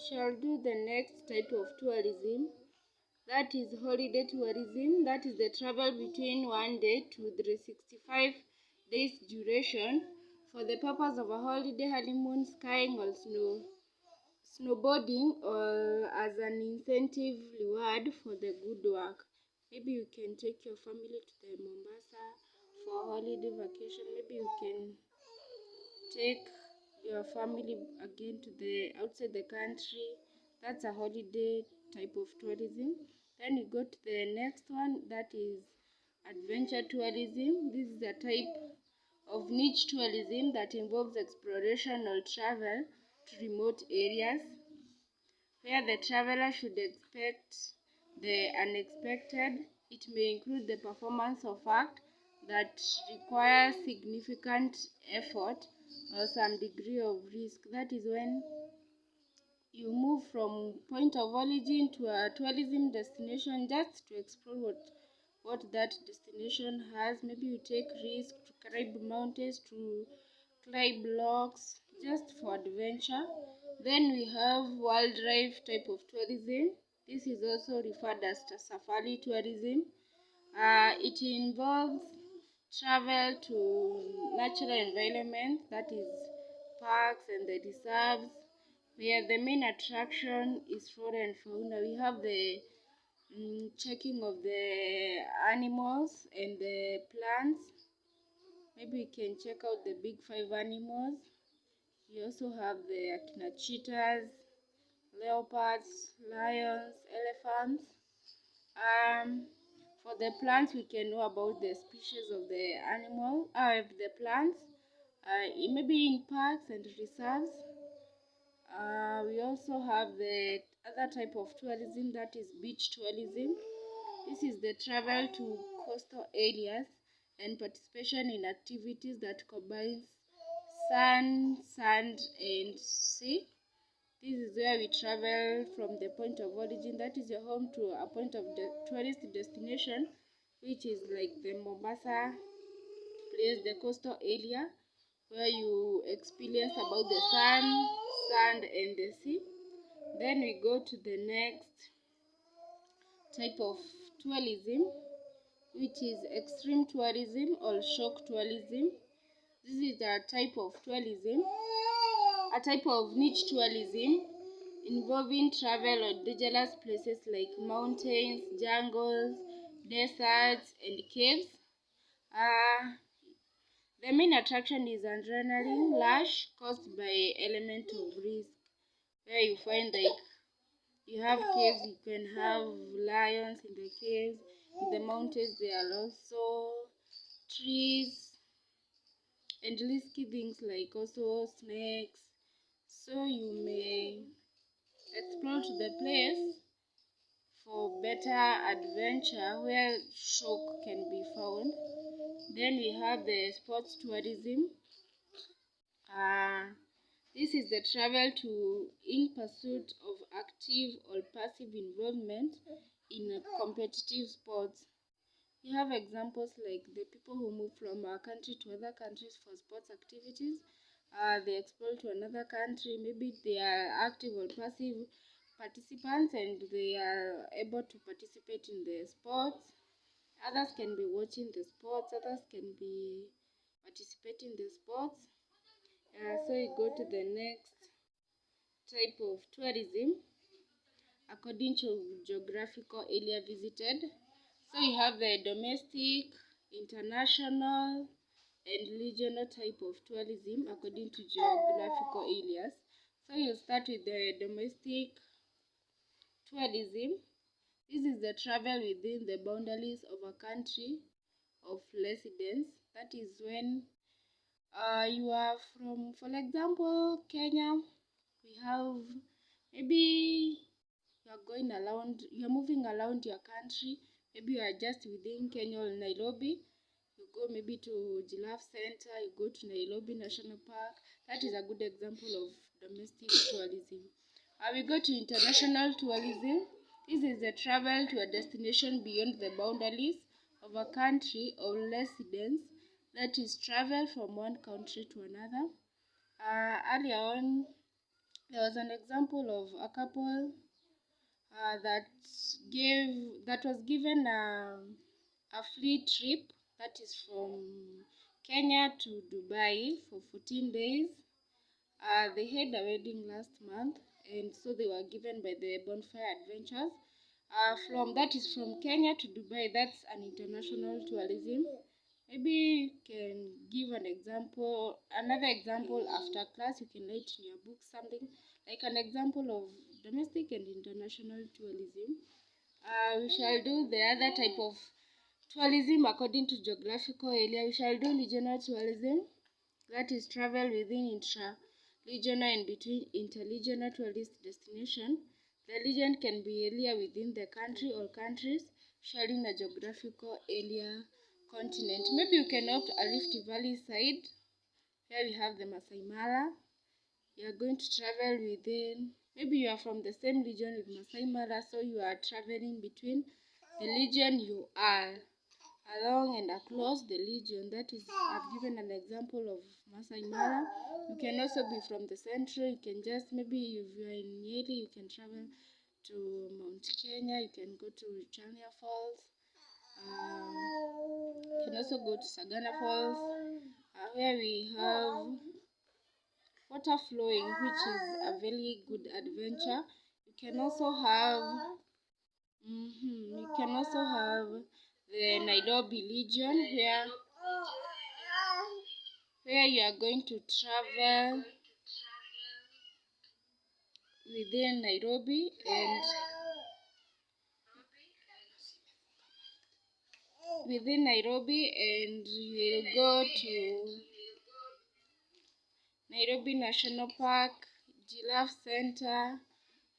shall do the next type of tourism, that is holiday tourism. That is the travel between 1 day to 365 days duration for the purpose of a holiday, honeymoon, skiing, or snowboarding, or as an incentive reward for the good work. Maybe you can take your family to the Mombasa for a holiday vacation. Maybe you can take your family again to the outside the country. That's a holiday type of tourism. Then you go to the next one, that is adventure tourism. This is a type of niche tourism that involves exploration or travel to remote areas where the traveler should expect the unexpected. It may include the performance of acts that require significant effort or some degree of risk. That is when you move from point of origin to a tourism destination just to explore what that destination has. Maybe you take risk to climb mountains, to climb blocks, just for adventure. Then we have wildlife type of tourism. This is also referred as safari tourism. It involves travel to natural environment, that is parks and the reserves, where the main attraction is flora and fauna. We have the checking of the animals and the plants. Maybe we can check out the big 5 animals. We also have the akina cheetahs, leopards, lions, elephants. For the plants, we can know about the species of the animal, the plants. Maybe in parks and reserves. We also have the other type of tourism, that is beach tourism. This is the travel to coastal areas and participation in activities that combines sun, sand, and sea. This is where we travel from the point of origin, that is your home, to a point of the tourist destination, which is like the Mombasa place, the coastal area, where you experience about the sun, sand, and the sea. Then we go to the next type of tourism, which is extreme tourism or shock tourism. This is a type of tourism, a type of niche tourism involving travel on dangerous places like mountains, jungles, deserts, and caves. The main attraction is adrenaline rush caused by element of risk, where you find like you have caves, you can have lions in the caves. In the mountains there are also trees and risky things like also snakes. So you may explore to the place for better adventure where shock can be found. Then we have the sports tourism. This is the travel in pursuit of active or passive involvement in competitive sports. We have examples like the people who move from a country to other countries for sports activities. They explore to another country. Maybe they are active or passive participants and they are able to participate in the sports. Others can be watching the sports, others can be participating in the sports. So we go to the next type of tourism according to geographical area visited. So we have the domestic, international, and regional type of tourism according to geographical areas. So you start with the domestic tourism. This is the travel within the boundaries of a country of residence. That is when you are from, for example, Kenya. We have maybe you're moving around your country. Maybe you are just within Kenya or Nairobi. You go maybe to Giraffe Center, you go to Nairobi National Park. That is a good example of domestic tourism. We go to international tourism. This is the travel to a destination beyond the boundaries of a country or residence. That is travel from one country to another. Earlier on, There was an example of a couple that was given a free trip that is from Kenya to Dubai for 14 days. They had a wedding last month, and so they were given by the Bonfire Adventures. That is from Kenya to Dubai. That's an international tourism. Maybe you can give another example after class. You can write in your book something like an example of domestic and international tourism. We shall do the other type of tourism according to geographical area. We shall do regional tourism, that is travel within intra-regional and between interregional tourist destination. The region can be area within the country or countries sharing a geographical area continent. Maybe you can opt a Rift Valley side. Here we have the Masai Mara. You are going to travel within, maybe you are from the same region with Masai Mara, so you are traveling between the region you are, along and across the region. That is, I've given an example of Masai Mara. You can also be from the central. You can just, maybe if you are in Nyeri, you can travel to Mount Kenya. You can go to Chania Falls. You can also go to Sagana Falls, where we have water flowing, which is a very good adventure. You can also have the Nairobi region, where you are going to travel within Nairobi, and you will go to Nairobi National Park, Giraffe Center,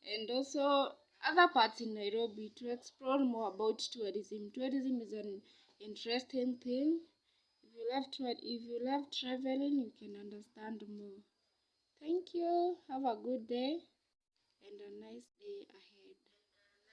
and also other parts in Nairobi to explore more about tourism. Tourism is an interesting thing. If you love traveling, you can understand more. Thank you. Have a good day and a nice day ahead.